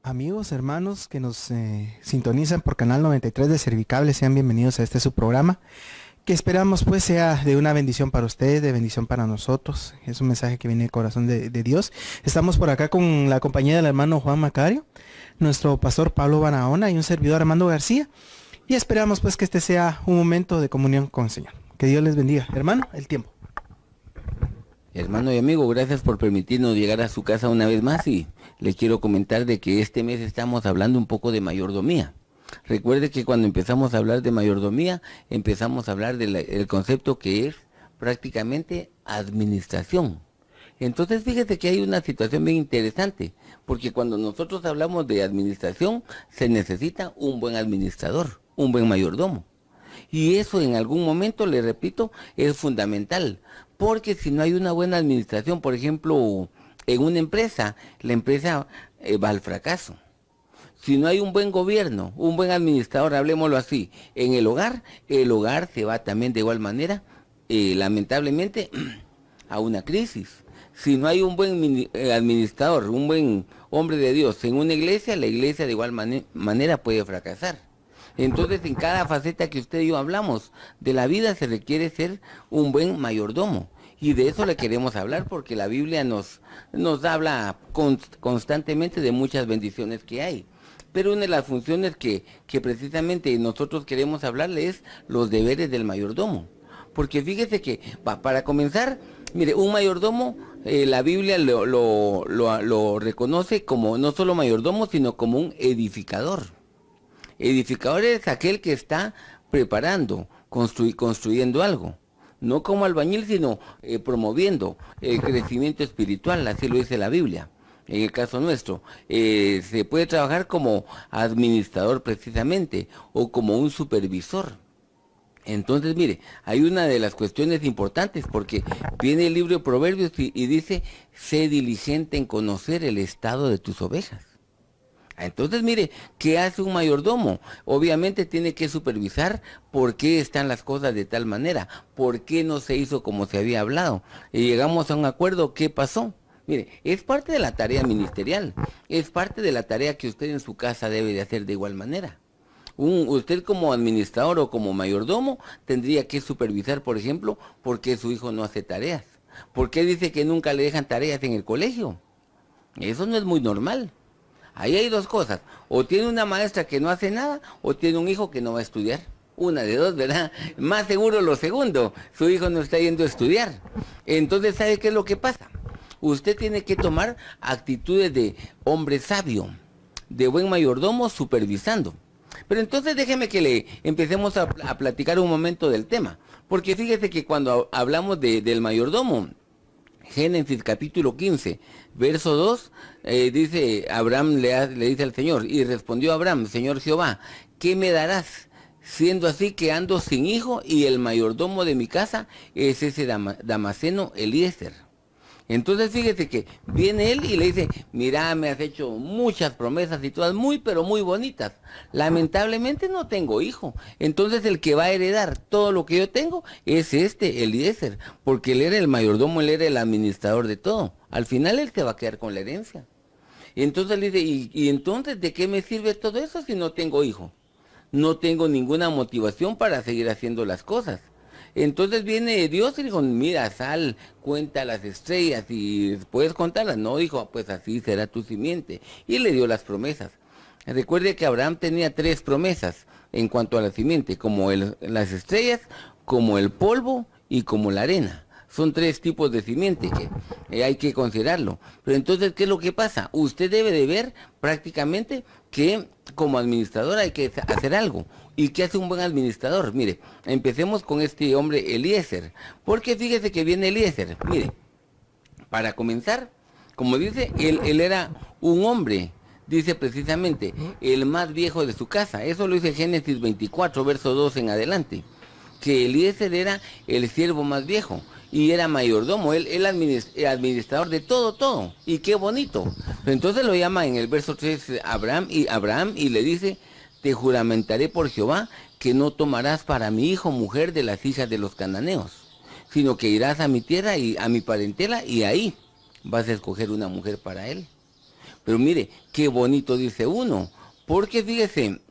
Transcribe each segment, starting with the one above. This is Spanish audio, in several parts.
Amigos, hermanos que nos sintonizan por Canal 93 de Servicable, sean bienvenidos a este su programa, que esperamos pues sea de una bendición para ustedes, de bendición para nosotros. Es un mensaje que viene del corazón de Dios. Estamos por acá con la compañía del hermano Juan Macario, nuestro pastor Pablo Barahona y un servidor Armando García. Y esperamos pues que este sea un momento de comunión con el Señor. Que Dios les bendiga. Hermano, el tiempo. Hermano y amigo, gracias por permitirnos llegar a su casa una vez más y le quiero comentar de que este mes estamos hablando un poco de mayordomía. Recuerde que cuando empezamos a hablar de mayordomía, empezamos a hablar del concepto que es prácticamente administración. Entonces fíjese que hay una situación bien interesante, porque cuando nosotros hablamos de administración, se necesita un buen administrador, un buen mayordomo. Y eso en algún momento, le repito, es fundamental, porque si no hay una buena administración, por ejemplo, en una empresa, la empresa va al fracaso. Si no hay un buen gobierno, un buen administrador, hablemoslo así, en el hogar se va también de igual manera, lamentablemente, a una crisis. Si no hay un buen administrador, un buen hombre de Dios en una iglesia, la iglesia de igual manera puede fracasar. Entonces, en cada faceta que usted y yo hablamos de la vida se requiere ser un buen mayordomo. Y de eso le queremos hablar porque la Biblia nos habla constantemente de muchas bendiciones que hay. Pero una de las funciones que precisamente nosotros queremos hablarle es los deberes del mayordomo. Porque fíjese que, para comenzar, mire, un mayordomo, la Biblia lo reconoce como no solo mayordomo, sino como un edificador. Edificador es aquel que está preparando, construyendo algo. No como albañil, sino promoviendo el crecimiento espiritual, así lo dice la Biblia. En el caso nuestro, se puede trabajar como administrador precisamente, o como un supervisor. Entonces, mire, hay una de las cuestiones importantes, porque viene el libro de Proverbios y dice, sé diligente en conocer el estado de tus ovejas. Entonces, mire, ¿qué hace un mayordomo? Obviamente tiene que supervisar por qué están las cosas de tal manera, por qué no se hizo como se había hablado. Y llegamos a un acuerdo, ¿qué pasó? Mire, es parte de la tarea ministerial, es parte de la tarea que usted en su casa debe de hacer de igual manera. Usted como administrador o como mayordomo tendría que supervisar, por ejemplo, por qué su hijo no hace tareas. ¿Por qué dice que nunca le dejan tareas en el colegio? Eso no es muy normal. Ahí hay dos cosas, o tiene una maestra que no hace nada, o tiene un hijo que no va a estudiar. Una de dos, ¿verdad? Más seguro lo segundo, su hijo no está yendo a estudiar. Entonces, ¿sabe qué es lo que pasa? Usted tiene que tomar actitudes de hombre sabio, de buen mayordomo supervisando. Pero entonces déjeme que le empecemos a platicar un momento del tema, porque fíjese que cuando hablamos del mayordomo, Génesis capítulo 15, verso 2, dice, Abraham le dice al Señor, y respondió Abraham, Señor Jehová, ¿qué me darás? Siendo así que ando sin hijo, y el mayordomo de mi casa es ese Damaseno Eliezer. Entonces fíjese que viene él y le dice, mira, me has hecho muchas promesas y todas muy, pero muy bonitas. Lamentablemente no tengo hijo. Entonces el que va a heredar todo lo que yo tengo es Eliezer, porque él era el mayordomo, él era el administrador de todo. Al final él se va a quedar con la herencia. Y entonces le dice, ¿y entonces de qué me sirve todo eso si no tengo hijo? No tengo ninguna motivación para seguir haciendo las cosas. Entonces viene Dios y dijo, mira, sal, cuenta las estrellas y puedes contarlas. No, dijo, pues así será tu simiente. Y le dio las promesas. Recuerde que Abraham tenía 3 promesas en cuanto a la simiente, como las estrellas, como el polvo y como la arena. Son 3 tipos de simiente que hay que considerarlo. Pero entonces, ¿qué es lo que pasa? Usted debe de ver prácticamente que como administrador hay que hacer algo. ¿Y qué hace un buen administrador? Mire, empecemos con este hombre Eliezer. Porque fíjese que viene Eliezer. Mire, para comenzar, como dice, él era un hombre, dice precisamente, el más viejo de su casa. Eso lo dice Génesis 24, verso 2 en adelante. Que Eliezer era el siervo más viejo y era mayordomo, él administrador de todo, y qué bonito. Pero entonces lo llama en el verso 3 Abraham y le dice, te juramentaré por Jehová que no tomarás para mi hijo mujer de las hijas de los cananeos, sino que irás a mi tierra y a mi parentela y ahí vas a escoger una mujer para él. Pero mire, qué bonito dice uno, porque fíjese,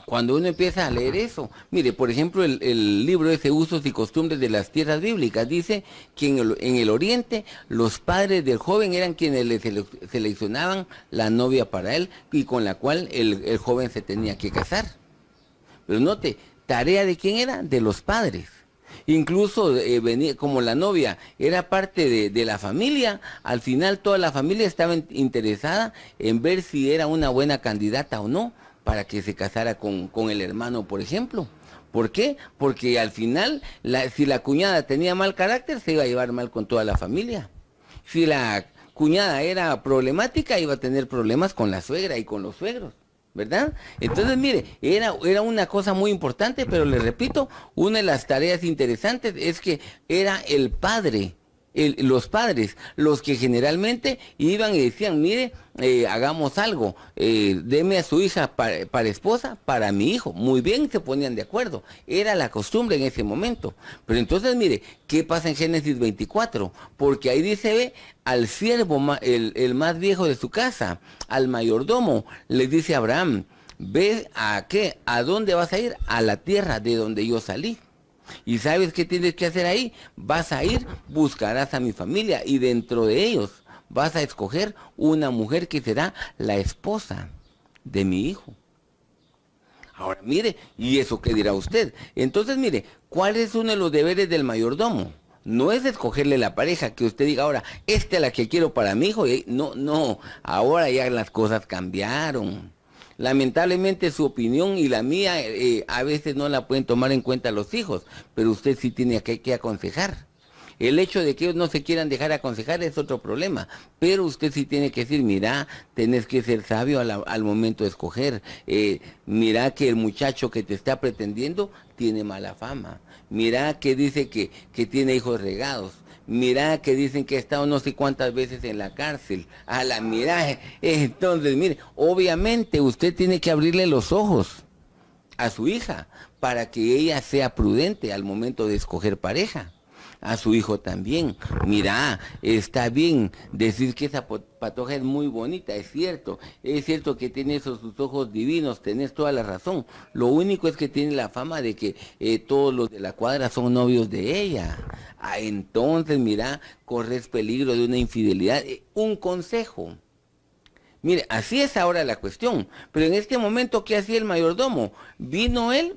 cuando uno empieza a leer eso, mire, por ejemplo, el libro ese Usos y Costumbres de las Tierras Bíblicas dice que en el Oriente los padres del joven eran quienes le seleccionaban la novia para él y con la cual el joven se tenía que casar. Pero note, ¿tarea de quién era? De los padres. Incluso venía, como la novia era parte de la familia, al final toda la familia estaba interesada en ver si era una buena candidata o no para que se casara con el hermano, por ejemplo. ¿Por qué? Porque al final, si la cuñada tenía mal carácter, se iba a llevar mal con toda la familia. Si la cuñada era problemática, iba a tener problemas con la suegra y con los suegros, ¿verdad? Entonces, mire, era una cosa muy importante, pero le repito, una de las tareas interesantes es que era el padre, los padres, los que generalmente iban y decían, mire, hagamos algo, deme a su hija para esposa, para mi hijo. Muy bien, se ponían de acuerdo. Era la costumbre en ese momento. Pero entonces, mire, ¿qué pasa en Génesis 24? Porque ahí dice, ve, al siervo, el más viejo de su casa, al mayordomo, le dice a Abraham, ve a qué, ¿a dónde vas a ir? A la tierra de donde yo salí. ¿Y sabes qué tienes que hacer ahí? Vas a ir, buscarás a mi familia y dentro de ellos vas a escoger una mujer que será la esposa de mi hijo. Ahora, mire, ¿y eso qué dirá usted? Entonces, mire, ¿cuál es uno de los deberes del mayordomo? No es escogerle la pareja, que usted diga ahora, esta es la que quiero para mi hijo. No, ahora ya las cosas cambiaron. Lamentablemente su opinión y la mía a veces no la pueden tomar en cuenta los hijos, pero usted sí tiene que aconsejar. El hecho de que ellos no se quieran dejar aconsejar es otro problema, pero usted sí tiene que decir, mira, tenés que ser sabio al momento de escoger. Mira que el muchacho que te está pretendiendo tiene mala fama. Mira que dice que tiene hijos regados. Mira que dicen que ha estado no sé cuántas veces en la cárcel. A la mira, entonces, mire, obviamente usted tiene que abrirle los ojos a su hija para que ella sea prudente al momento de escoger pareja. A su hijo también. Mira, está bien decir que esa patoja es muy bonita, es cierto que tiene sus ojos divinos, tenés toda la razón. Lo único es que tiene la fama de que todos los de la cuadra son novios de ella. Entonces, mira, corres peligro de una infidelidad. Un consejo. Mire, así es ahora la cuestión. Pero en este momento, ¿qué hacía el mayordomo? Vino él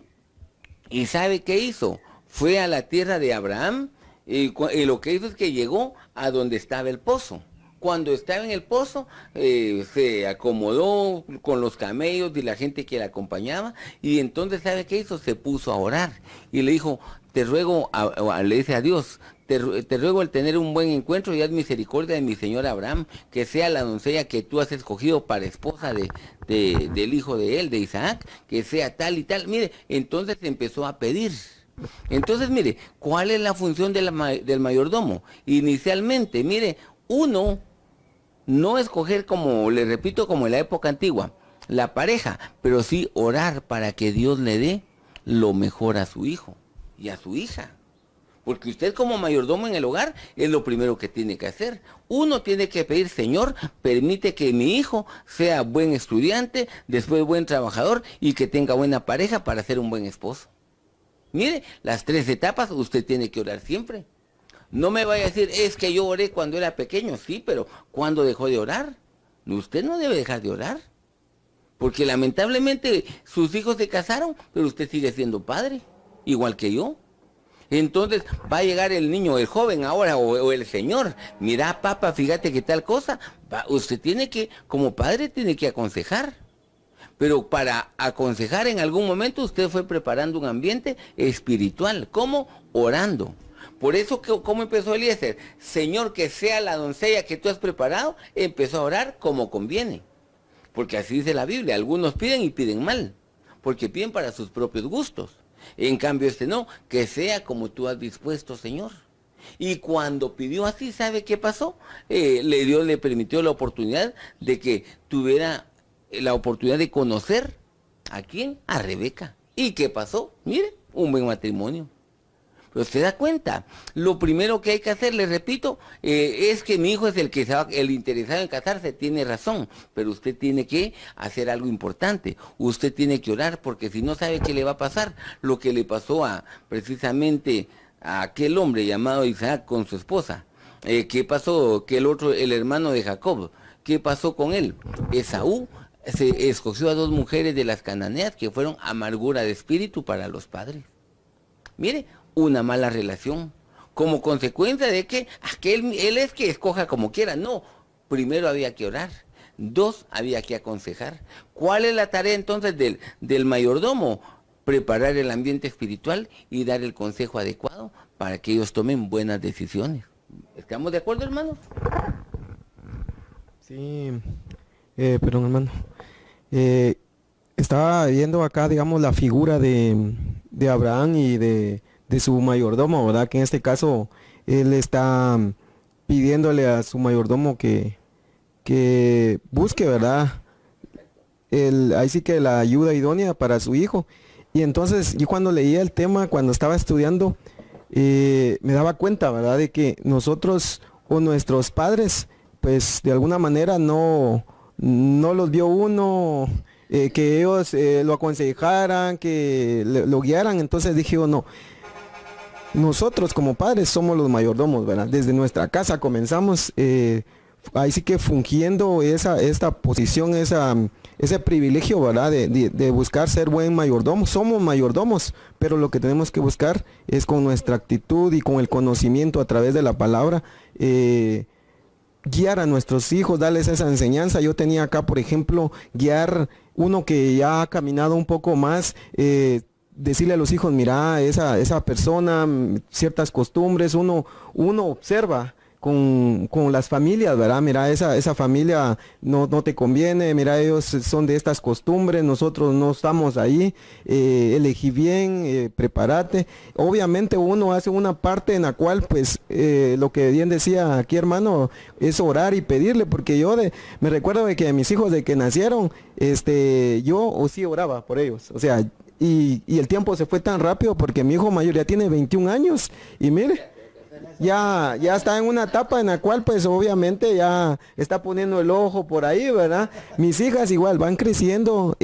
y ¿sabe qué hizo? Fue a la tierra de Abraham. Y lo que hizo es que llegó a donde estaba el pozo. Cuando estaba en el pozo, se acomodó con los camellos y la gente que le acompañaba. Y entonces, ¿sabe qué hizo? Se puso a orar. Y le dijo, te ruego, le dice a Dios, te ruego el tener un buen encuentro y haz misericordia de mi señor Abraham, que sea la doncella que tú has escogido para esposa del hijo de él, de Isaac, que sea tal y tal. Mire, entonces empezó a pedir. Entonces, mire, ¿cuál es la función del mayordomo? Inicialmente, mire, uno, no escoger como, le repito, como en la época antigua, la pareja, pero sí orar para que Dios le dé lo mejor a su hijo y a su hija. Porque usted como mayordomo en el hogar es lo primero que tiene que hacer. Uno tiene que pedir, Señor, permite que mi hijo sea buen estudiante, después buen trabajador y que tenga buena pareja para ser un buen esposo. Mire, las 3 etapas usted tiene que orar siempre. No me vaya a decir, es que yo oré cuando era pequeño. Sí, pero ¿cuándo dejó de orar? Usted no debe dejar de orar. Porque lamentablemente sus hijos se casaron, pero usted sigue siendo padre, igual que yo. Entonces va a llegar el niño, el joven ahora, o el señor. Mira, papá, fíjate que tal cosa. Usted tiene que, como padre, tiene que aconsejar. Pero para aconsejar en algún momento usted fue preparando un ambiente espiritual. ¿Cómo? Orando. Por eso, ¿cómo empezó Eliezer? Señor, que sea la doncella que tú has preparado. Empezó a orar como conviene. Porque así dice la Biblia. Algunos piden y piden mal. Porque piden para sus propios gustos. En cambio no, que sea como tú has dispuesto, Señor. Y cuando pidió así, ¿sabe qué pasó? Dios le permitió la oportunidad de que tuviera la oportunidad de conocer ¿a quién? A Rebeca. ¿Y qué pasó? Mire, un buen matrimonio. Pero se da cuenta, lo primero que hay que hacer, les repito, es que mi hijo es el interesado en casarse, tiene razón, pero usted tiene que hacer algo importante, usted tiene que orar, porque si no sabe qué le va a pasar, lo que le pasó precisamente a aquel hombre llamado Isaac con su esposa. ¿Qué pasó? Que el hermano de Jacob, ¿qué pasó con él? Esaú se escogió a 2 mujeres de las cananeas que fueron amargura de espíritu para los padres. Mire, una mala relación, como consecuencia de que él es que escoja como quiera. No, primero había que orar. 2, había que aconsejar. ¿Cuál es la tarea entonces del mayordomo? Preparar el ambiente espiritual y dar el consejo adecuado para que ellos tomen buenas decisiones. ¿Estamos de acuerdo, hermanos? Sí, perdón, hermano. Estaba viendo acá, digamos, la figura de Abraham y de su mayordomo, ¿verdad? Que en este caso él está pidiéndole a su mayordomo que busque, ¿verdad? Ahí sí que la ayuda idónea para su hijo. Y entonces yo cuando leía el tema, cuando estaba estudiando, me daba cuenta, ¿verdad? De que nosotros o nuestros padres, pues de alguna manera no los vio uno, que ellos lo aconsejaran, que lo guiaran. Entonces dije yo, no, nosotros como padres somos los mayordomos, ¿verdad? Desde nuestra casa comenzamos, ahí sí que fungiendo esta posición, ese privilegio, ¿verdad? De buscar ser buen mayordomo. Somos mayordomos, pero lo que tenemos que buscar es con nuestra actitud y con el conocimiento a través de la palabra, guiar a nuestros hijos, darles esa enseñanza. Yo tenía acá, por ejemplo, guiar uno que ya ha caminado un poco más, decirle a los hijos, mira, esa persona, ciertas costumbres, uno observa con las familias, ¿verdad? Mira, esa familia no te conviene, mira, ellos son de estas costumbres, nosotros no estamos ahí, elegí bien, prepárate. Obviamente uno hace una parte en la cual, pues, lo que bien decía aquí, hermano, es orar y pedirle, porque yo me recuerdo de que mis hijos de que nacieron, yo sí oraba por ellos, o sea, y el tiempo se fue tan rápido porque mi hijo mayor ya tiene 21 años y mire, ya está en una etapa en la cual pues obviamente ya está poniendo el ojo por ahí, ¿verdad? Mis hijas igual van creciendo,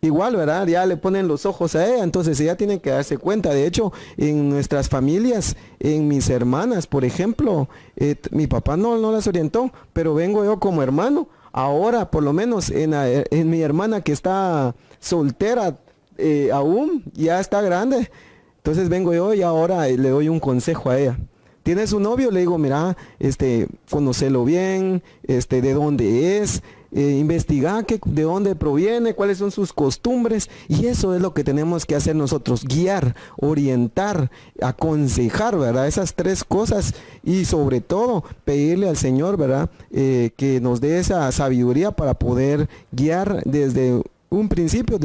igual, ¿verdad? Ya le ponen los ojos a ella, entonces ella tiene que darse cuenta. De hecho, en nuestras familias, en mis hermanas, por ejemplo, mi papá no las orientó, pero vengo yo como hermano. Ahora, por lo menos en mi hermana que está soltera, aún ya está grande, entonces vengo yo y ahora le doy un consejo a ella. ¿Tienes un novio? Le digo, mira, conócelo bien, de dónde es, investigar de dónde proviene, cuáles son sus costumbres, y eso es lo que tenemos que hacer nosotros, guiar, orientar, aconsejar, ¿verdad? Esas 3 cosas, y sobre todo pedirle al Señor, ¿verdad? Que nos dé esa sabiduría para poder guiar desde un principio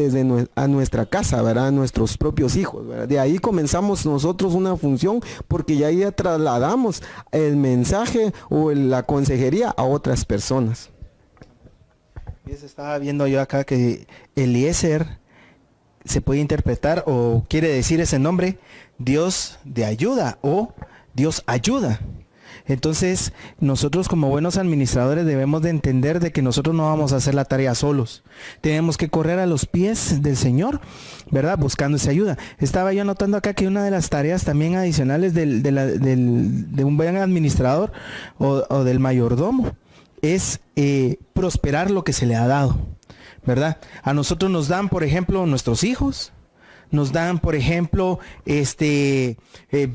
a nuestra casa, ¿verdad? A nuestros propios hijos, ¿verdad? De ahí comenzamos nosotros una función, porque ya trasladamos el mensaje o la consejería a otras personas. Y se estaba viendo yo acá que Eliezer se puede interpretar o quiere decir ese nombre, Dios de ayuda o Dios ayuda. Entonces, nosotros como buenos administradores debemos de entender de que nosotros no vamos a hacer la tarea solos. Tenemos que correr a los pies del Señor, ¿verdad? Buscando esa ayuda. Estaba yo notando acá que una de las tareas también adicionales de un buen administrador o del mayordomo es prosperar lo que se le ha dado, ¿verdad? A nosotros nos dan, por ejemplo, nuestros hijos. Nos dan, por ejemplo,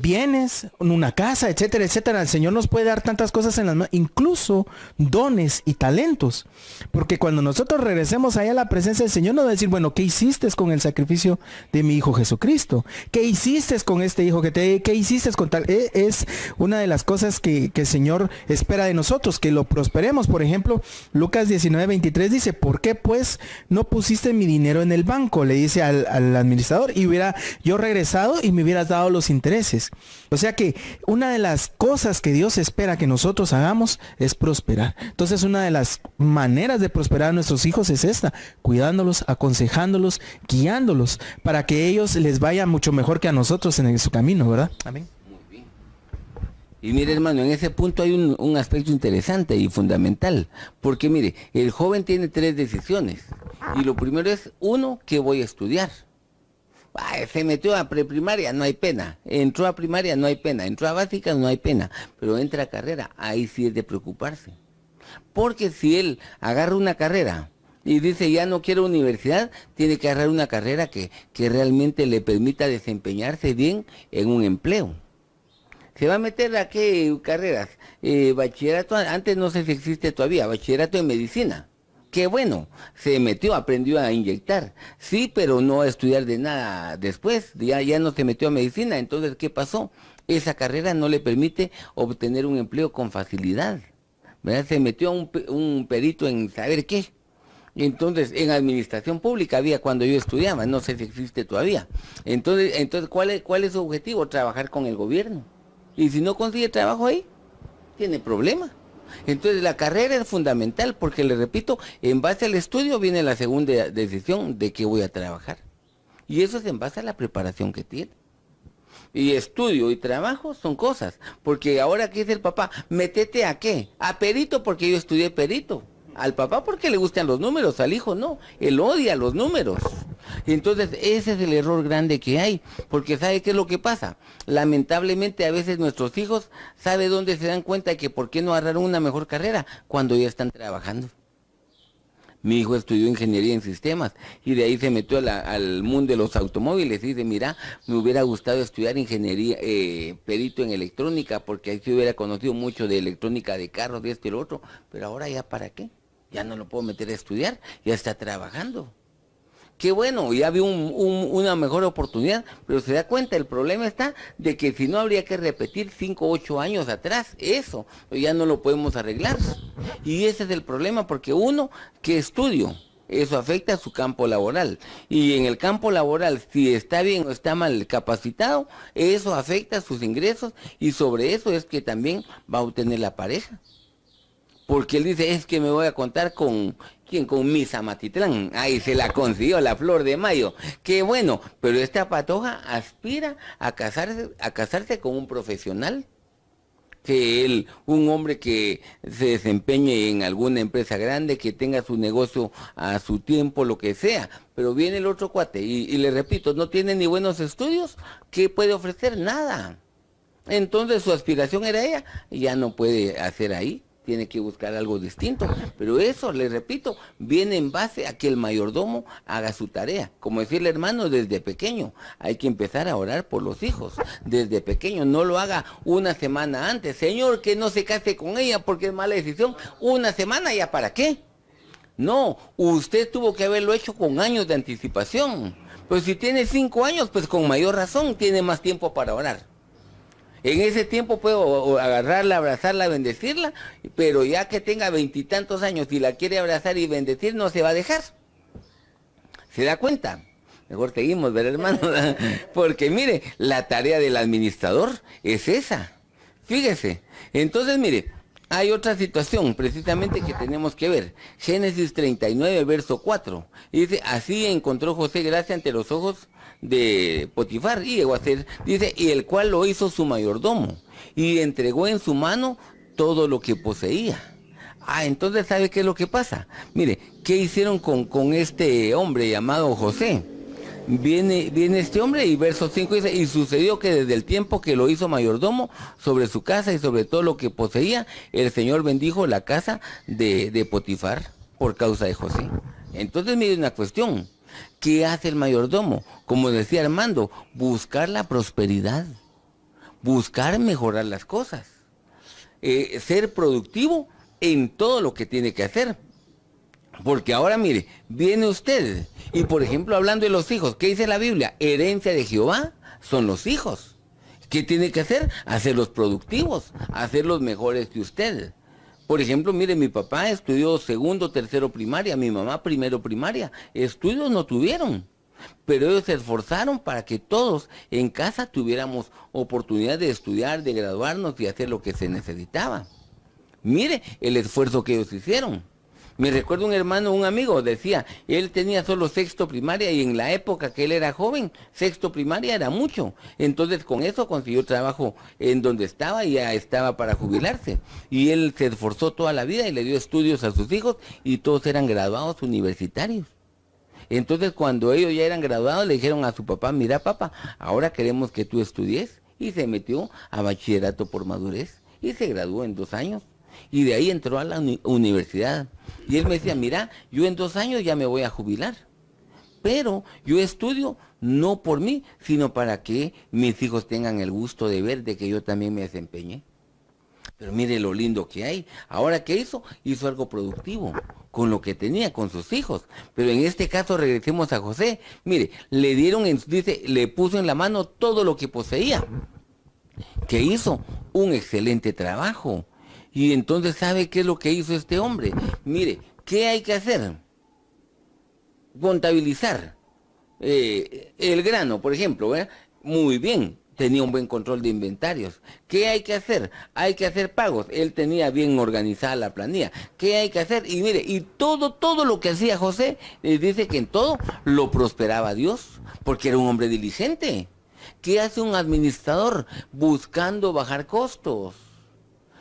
bienes, una casa, etcétera, etcétera. El Señor nos puede dar tantas cosas en las manos, incluso dones y talentos. Porque cuando nosotros regresemos allá a la presencia del Señor, nos va a decir, bueno, ¿qué hiciste con el sacrificio de mi Hijo Jesucristo? ¿Qué hiciste con este hijo qué hiciste con tal? Es una de las cosas que el Señor espera de nosotros, que lo prosperemos. Por ejemplo, Lucas 19:23 dice, ¿por qué pues no pusiste mi dinero en el banco? Le dice al administrador. mejor y hubiera yo regresado y me hubieras dado los intereses. O sea que una de las cosas que Dios espera que nosotros hagamos es prosperar. Entonces una de las maneras de prosperar a nuestros hijos es esta, cuidándolos, aconsejándolos, guiándolos, para que ellos les vaya mucho mejor que a nosotros en su camino, ¿verdad? Amén. Y mire, hermano, en ese punto hay un aspecto interesante y fundamental, porque mire, el joven tiene 3 decisiones, y lo primero es, 1, ¿qué voy a estudiar? Se metió a preprimaria, no hay pena, entró a primaria, no hay pena, entró a básica, no hay pena, pero entra a carrera, ahí sí es de preocuparse, porque si él agarra una carrera y dice, ya no quiero universidad, tiene que agarrar una carrera que realmente le permita desempeñarse bien en un empleo. ¿Se va a meter a qué carreras? Bachillerato, antes no sé si existe todavía, bachillerato en medicina. Qué bueno, se metió, aprendió a inyectar. Sí, pero no a estudiar de nada después, ya no se metió a medicina. Entonces, ¿qué pasó? Esa carrera no le permite obtener un empleo con facilidad, ¿verdad? Se metió a un perito en saber qué. Entonces, en administración pública había cuando yo estudiaba, no sé si existe todavía. Entonces ¿cuál es su objetivo? Trabajar con el gobierno. Y si no consigue trabajo ahí, tiene problema. Entonces la carrera es fundamental porque, le repito, en base al estudio viene la segunda decisión de qué voy a trabajar. Y eso es en base a la preparación que tiene. Y estudio y trabajo son cosas. Porque ahora, ¿qué dice el papá? Métete a qué? A perito, porque yo estudié perito. Al papá porque le gustan los números, al hijo no. Él odia los números. Entonces ese es el error grande que hay, porque ¿sabe qué es lo que pasa? Lamentablemente a veces nuestros hijos, ¿sabe dónde se dan cuenta de que por qué no agarraron una mejor carrera? Cuando ya están trabajando. Mi hijo estudió ingeniería en sistemas y de ahí se metió al mundo de los automóviles y dice, mira, me hubiera gustado estudiar ingeniería, perito en electrónica, porque ahí se hubiera conocido mucho de electrónica de carros, de esto y lo otro, pero ahora ya ¿para qué? Ya no lo puedo meter a estudiar, ya está trabajando. Qué bueno, ya había una mejor oportunidad, pero se da cuenta, el problema está de que si no habría que repetir 5 o 8 años atrás, eso, ya no lo podemos arreglar. Y ese es el problema, porque uno, que estudio, eso afecta a su campo laboral. Y en el campo laboral, si está bien o está mal capacitado, eso afecta a sus ingresos y sobre eso es que también va a obtener la pareja. Porque él dice, es que me voy a contar con, ¿quién? Con Misa Matitlán. Ahí se la consiguió, la Flor de Mayo. Qué bueno, pero esta patoja aspira a casarse con un profesional. Que él, un hombre que se desempeñe en alguna empresa grande, que tenga su negocio a su tiempo, lo que sea. Pero viene el otro cuate y le repito, no tiene ni buenos estudios, ¿qué puede ofrecer? Nada. Entonces su aspiración era ella y ya no puede hacer ahí. Tiene que buscar algo distinto, pero eso, le repito, viene en base a que el mayordomo haga su tarea. Como decirle, hermano, desde pequeño hay que empezar a orar por los hijos, desde pequeño, no lo haga una semana antes. Señor, que no se case con ella porque es mala decisión, una semana, ¿ya para qué? No, usted tuvo que haberlo hecho con años de anticipación. Pues si tiene 5 años, pues con mayor razón tiene más tiempo para orar. En ese tiempo puedo agarrarla, abrazarla, bendecirla, pero ya que tenga 20 y tantos años y la quiere abrazar y bendecir, no se va a dejar. ¿Se da cuenta? Mejor seguimos, ¿verdad, hermano? Porque mire, la tarea del administrador es esa. Fíjese. Entonces, mire, hay otra situación precisamente que tenemos que ver. Génesis 39, verso 4. Y dice, así encontró José gracia ante los ojos de Potifar y llegó a ser, dice, y el cual lo hizo su mayordomo y entregó en su mano todo lo que poseía. Entonces, ¿sabe qué es lo que pasa? Mire, ¿qué hicieron con este hombre llamado José? Viene este hombre y verso 5 dice, y sucedió que desde el tiempo que lo hizo mayordomo sobre su casa y sobre todo lo que poseía, el Señor bendijo la casa de Potifar por causa de José. Entonces, mire una cuestión. ¿Qué hace el mayordomo? Como decía Armando, buscar la prosperidad, buscar mejorar las cosas, ser productivo en todo lo que tiene que hacer. Porque ahora mire, viene usted y por ejemplo hablando de los hijos, ¿qué dice la Biblia? Herencia de Jehová son los hijos. ¿Qué tiene que hacer? Hacerlos productivos, hacerlos mejores que usted. Por ejemplo, mire, mi papá estudió 2º, 3º primaria, mi mamá 1º primaria. Estudios no tuvieron. pero ellos se esforzaron para que todos en casa tuviéramos oportunidad de estudiar, de graduarnos y hacer lo que se necesitaba. Mire el esfuerzo que ellos hicieron. Me recuerdo un hermano, un amigo, decía, él tenía solo sexto primaria y en la época que él era joven, sexto primaria era mucho. Entonces con eso consiguió trabajo en donde estaba y ya estaba para jubilarse. Y él se esforzó toda la vida y le dio estudios a sus hijos y todos eran graduados universitarios. Entonces cuando ellos ya eran graduados le dijeron a su papá, mira papá, ahora queremos que tú estudies. Y se metió a bachillerato por madurez y se graduó en 2 años. Y de ahí entró a la universidad. Y él me decía, mira, yo en 2 años ya me voy a jubilar. Pero yo estudio no por mí, sino para que mis hijos tengan el gusto de ver de que yo también me desempeñé. Pero mire lo lindo que hay. Ahora, ¿qué hizo? Hizo algo productivo con lo que tenía, con sus hijos. Pero en este caso regresemos a José. Mire, le dieron, dice, le puso en la mano todo lo que poseía. Que hizo un excelente trabajo. Y entonces, ¿sabe qué es lo que hizo este hombre? Mire, ¿qué hay que hacer? Contabilizar el grano, por ejemplo, ¿verdad? Muy bien, tenía un buen control de inventarios. ¿Qué hay que hacer? Hay que hacer pagos. Él tenía bien organizada la planilla. ¿Qué hay que hacer? Y mire, y todo lo que hacía José, dice que en todo lo prosperaba Dios, porque era un hombre diligente. ¿Qué hace un administrador? Buscando bajar costos.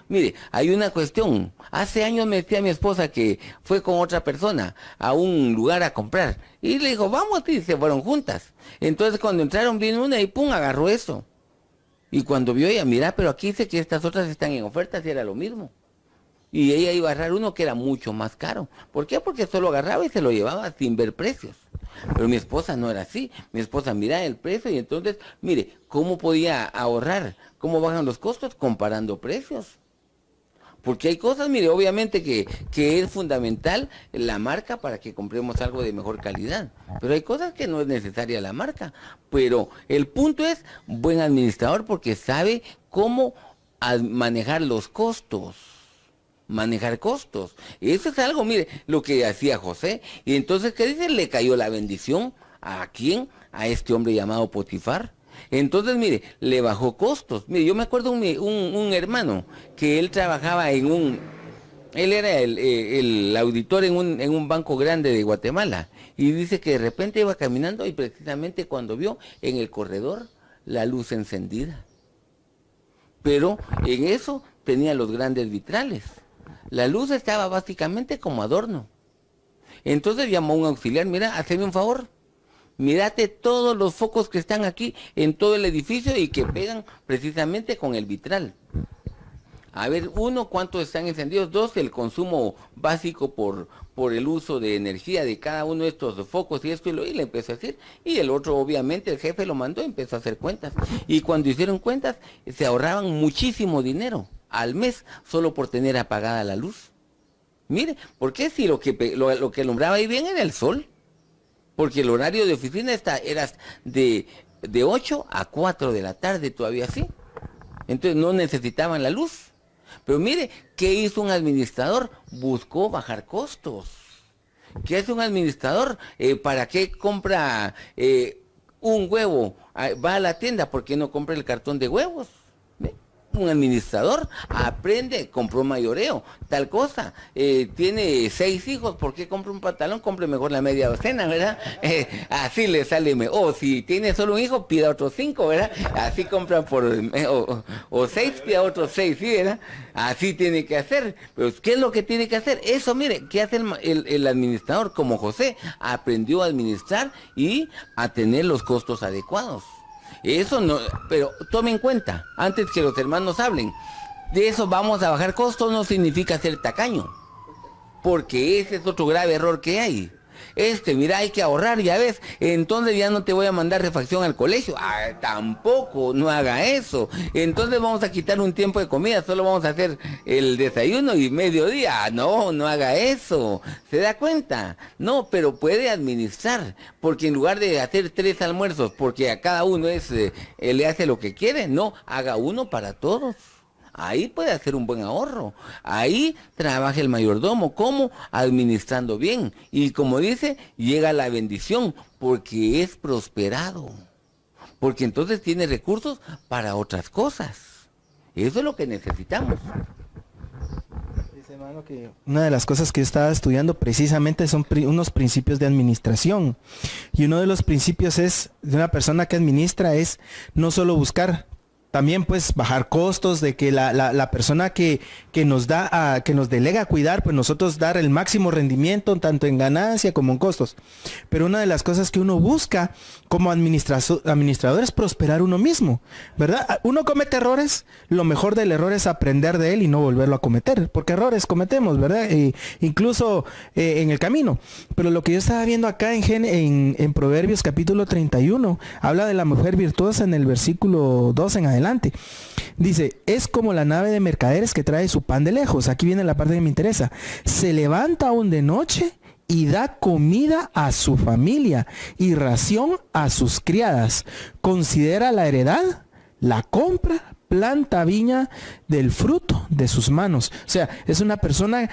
Mire, hay una cuestión. Hace años me decía mi esposa que fue con otra persona a un lugar a comprar. Y le dijo, vamos, y se fueron juntas. Entonces cuando entraron vino una y pum, agarró eso. Y cuando vio ella, mira, pero aquí dice que estas otras están en ofertas y era lo mismo. Y ella iba a agarrar uno que era mucho más caro. ¿Por qué? Porque solo agarraba y se lo llevaba sin ver precios. Pero mi esposa no era así. Mi esposa miraba el precio y entonces, mire, ¿cómo podía ahorrar? ¿Cómo bajan los costos? Comparando precios. Porque hay cosas, mire, obviamente que es fundamental la marca para que compremos algo de mejor calidad. Pero hay cosas que no es necesaria la marca. Pero el punto es buen administrador porque sabe cómo manejar los costos. Manejar costos. Eso es algo, mire, lo que hacía José. Y entonces, ¿qué dice? Le cayó la bendición. ¿A quién? A este hombre llamado Potifar. Entonces, mire, le bajó costos. Mire, yo me acuerdo un hermano que él trabajaba él era el auditor en un banco grande de Guatemala. Y dice que de repente iba caminando y precisamente cuando vio en el corredor la luz encendida. Pero en eso tenía los grandes vitrales. La luz estaba básicamente como adorno. Entonces llamó a un auxiliar, mira, hazme un favor. Mírate todos los focos que están aquí en todo el edificio y que pegan precisamente con el vitral. A ver, 1, ¿cuántos están encendidos? 2, el consumo básico por el uso de energía de cada uno de estos focos y esto y le empezó a decir. Y el otro, obviamente, el jefe lo mandó y empezó a hacer cuentas. Y cuando hicieron cuentas, se ahorraban muchísimo dinero al mes solo por tener apagada la luz. Mire, ¿por qué si lo que alumbraba ahí bien era el sol? Porque el horario de oficina era de 8 a 4 de la tarde, todavía así. Entonces no necesitaban la luz. Pero mire, ¿qué hizo un administrador? Buscó bajar costos. ¿Qué hace un administrador? ¿Para qué compra un huevo? Va a la tienda, ¿por qué no compra el cartón de huevos? ¿Ve? Un administrador aprende, compró mayoreo, tal cosa, tiene 6 hijos, ¿por qué compra un pantalón? Compre mejor la media docena, ¿verdad? Así le sale mejor. O si tiene solo un hijo, pida otros 5, ¿verdad? Así compran o 6, pida otros 6, ¿sí, verdad? Así tiene que hacer. Pero ¿qué es lo que tiene que hacer? Eso, mire, ¿qué hace el administrador? Como José, aprendió a administrar y a tener los costos adecuados. Eso no, pero tome en cuenta, antes que los hermanos hablen, de eso vamos a bajar costos no significa ser tacaño, porque ese es otro grave error que hay. Mira, hay que ahorrar, ya ves, entonces ya no te voy a mandar refacción al colegio. Tampoco, no haga eso. Entonces vamos a quitar un tiempo de comida, solo vamos a hacer el desayuno y mediodía. No, no haga eso. ¿Se da cuenta? No, pero puede administrar, porque en lugar de hacer 3 almuerzos, porque a cada uno le hace lo que quiere, no, haga uno para todos. ahí puede hacer un buen ahorro. Ahí trabaja el mayordomo. ¿Cómo? Administrando bien. Y como dice, llega la bendición porque es prosperado. Porque entonces tiene recursos para otras cosas. Eso es lo que necesitamos. Dice, hermano, que una de las cosas que yo estaba estudiando precisamente son unos principios de administración. Y uno de los principios es de una persona que administra es no solo buscar, también pues bajar costos, de que la persona que nos da que nos delega a cuidar, pues nosotros dar el máximo rendimiento tanto en ganancia como en costos. Pero una de las cosas que uno busca como administrador es prosperar uno mismo, ¿verdad? Uno comete errores, lo mejor del error es aprender de él y no volverlo a cometer, porque errores cometemos, ¿verdad? Incluso en el camino. Pero lo que yo estaba viendo acá en Proverbios capítulo 31, habla de la mujer virtuosa en el versículo 2 en adelante. Dice, es como la nave de mercaderes que trae su pan de lejos. Aquí viene la parte que me interesa. Se levanta aún de noche y da comida a su familia y ración a sus criadas. Considera la heredad, la compra, planta viña del fruto de sus manos. O sea, es una persona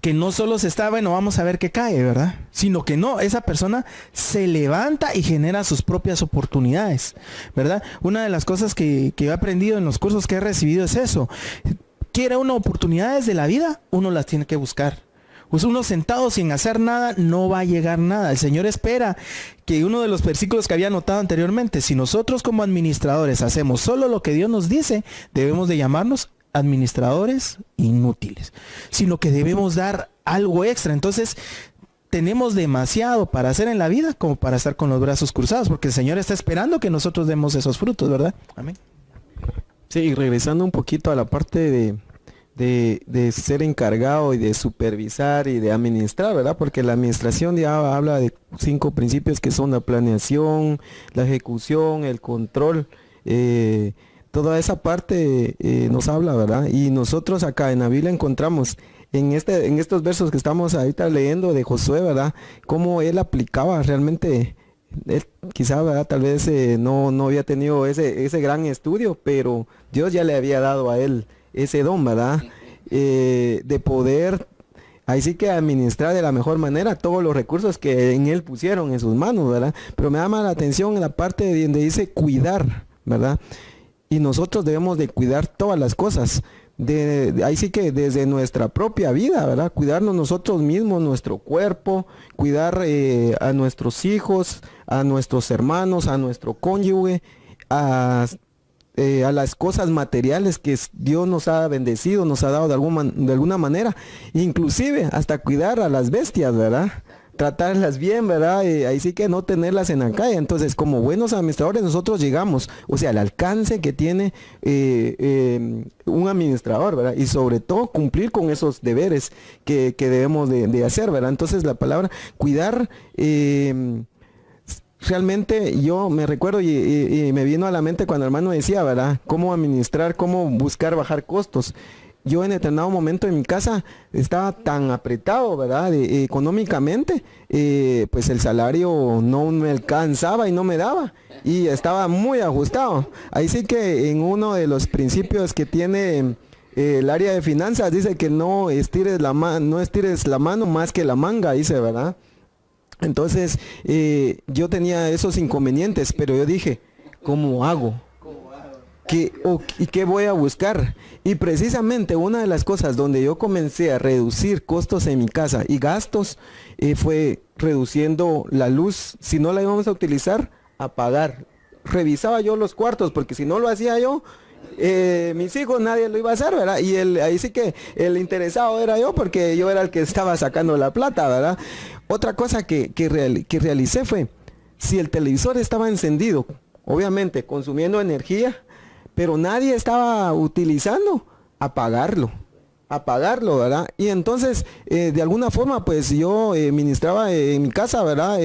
que no solo se está, bueno, vamos a ver qué cae, ¿verdad? Sino que no, esa persona se levanta y genera sus propias oportunidades, ¿verdad? Una de las cosas que yo he aprendido en los cursos que he recibido es eso. Quiere uno oportunidades de la vida, uno las tiene que buscar. Pues uno sentado sin hacer nada no va a llegar nada. El Señor espera que uno de los versículos que había anotado anteriormente, si nosotros como administradores hacemos solo lo que Dios nos dice, debemos de llamarnos administradores inútiles, sino que debemos dar algo extra. Entonces tenemos demasiado para hacer en la vida como para estar con los brazos cruzados, porque el Señor está esperando que nosotros demos esos frutos, ¿verdad? Amén. Sí, y regresando un poquito a la parte de ser encargado y de supervisar y de administrar, ¿verdad? Porque la administración ya habla de 5 principios que son la planeación, la ejecución, el control, toda esa parte nos habla, ¿verdad? Y nosotros acá en la Biblia encontramos en estos versos que estamos ahorita leyendo de Josué, ¿verdad? Cómo él aplicaba realmente, él quizá, ¿verdad? Tal vez no había tenido ese gran estudio, pero Dios ya le había dado a él ese don, ¿verdad? De poder, ahí sí que administrar de la mejor manera todos los recursos que en él pusieron en sus manos, ¿verdad? Pero me llama la atención la parte donde dice cuidar, ¿verdad? Y nosotros debemos de cuidar todas las cosas. Ahí sí que desde nuestra propia vida, ¿verdad? Cuidarnos nosotros mismos, nuestro cuerpo, cuidar a nuestros hijos, a nuestros hermanos, a nuestro cónyuge, a las cosas materiales que Dios nos ha bendecido, nos ha dado de alguna manera, inclusive hasta cuidar a las bestias, ¿verdad? Tratarlas bien, ¿verdad? Ahí sí que no tenerlas en la calle. Entonces, como buenos administradores, nosotros llegamos, o sea, al alcance que tiene un administrador, ¿verdad? Y sobre todo cumplir con esos deberes que debemos de hacer, ¿verdad? Entonces, la palabra cuidar, realmente yo me recuerdo y me vino a la mente cuando el hermano decía, ¿verdad? Cómo administrar, cómo buscar bajar costos. Yo en determinado momento en mi casa estaba tan apretado, ¿verdad? Económicamente, pues el salario no me alcanzaba y no me daba. Y estaba muy ajustado. Ahí sí que en uno de los principios que tiene el área de finanzas dice que no estires la mano más que la manga, dice, ¿verdad? Entonces, yo tenía esos inconvenientes, pero yo dije, ¿cómo hago? ¿Y qué voy a buscar? Y precisamente una de las cosas donde yo comencé a reducir costos en mi casa y gastos fue reduciendo la luz. Si no la íbamos a utilizar, apagar. Revisaba yo los cuartos, porque si no lo hacía yo, mis hijos nadie lo iba a hacer, ¿verdad? Y ahí sí que el interesado era yo, porque yo era el que estaba sacando la plata, ¿verdad? Otra cosa que realicé fue, si el televisor estaba encendido, obviamente consumiendo energía, pero nadie estaba utilizando, apagarlo, ¿verdad? Y entonces, de alguna forma, pues yo ministraba en mi casa, ¿verdad?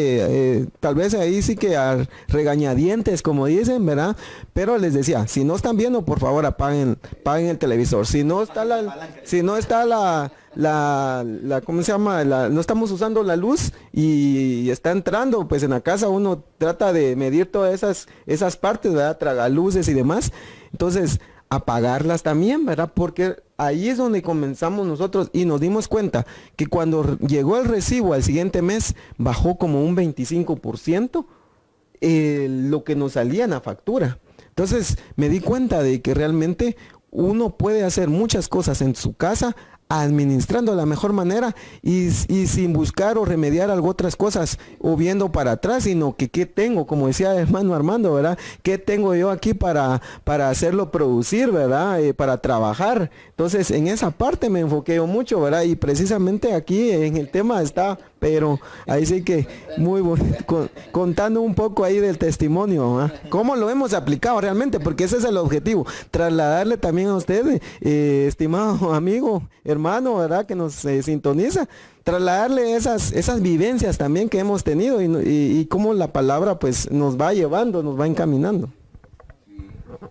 Tal vez ahí sí que a regañadientes, como dicen, ¿verdad? Pero les decía, si no están viendo, por favor, apaguen el televisor. Si no está ¿cómo se llama? No estamos usando la luz y está entrando, pues en la casa uno trata de medir todas esas partes, ¿verdad? Tragaluces y demás. Entonces, pagarlas también, ¿verdad? Porque ahí es donde comenzamos nosotros y nos dimos cuenta que cuando llegó el recibo al siguiente mes, bajó como un 25% lo que nos salía en la factura. Entonces me di cuenta de que realmente uno puede hacer muchas cosas en su casa administrando de la mejor manera y sin buscar o remediar algo otras cosas o viendo para atrás, sino que qué tengo, como decía el hermano Armando, ¿verdad? ¿Qué tengo yo aquí para hacerlo producir, ¿verdad? Para trabajar. Entonces en esa parte me enfoqué yo mucho, ¿verdad? Y precisamente aquí en el tema está, pero ahí sí que muy bonito, contando un poco ahí del testimonio, ¿verdad? ¿Cómo lo hemos aplicado realmente? Porque ese es el objetivo, trasladarle también a usted, estimado amigo, hermano, ¿verdad? Que nos sintoniza, trasladarle esas vivencias también que hemos tenido y cómo la palabra pues nos va llevando, nos va encaminando.